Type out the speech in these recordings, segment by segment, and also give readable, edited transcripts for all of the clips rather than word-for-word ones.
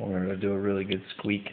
I want her to do a really good squeak.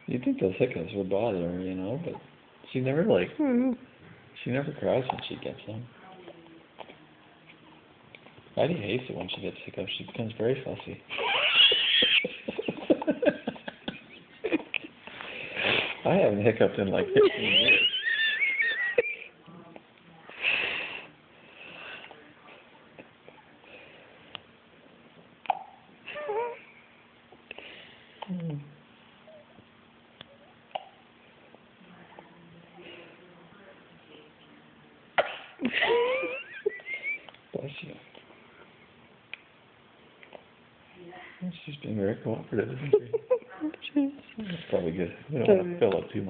You'd think those hiccups would bother her, you know, but she never she never cries when she gets them. Heidi hates it when she gets hiccups. She becomes very fussy. I haven't hiccuped in like 15 years. Bless you. She's been very cooperative, isn't she? That's probably good. We don't want to fill up too much.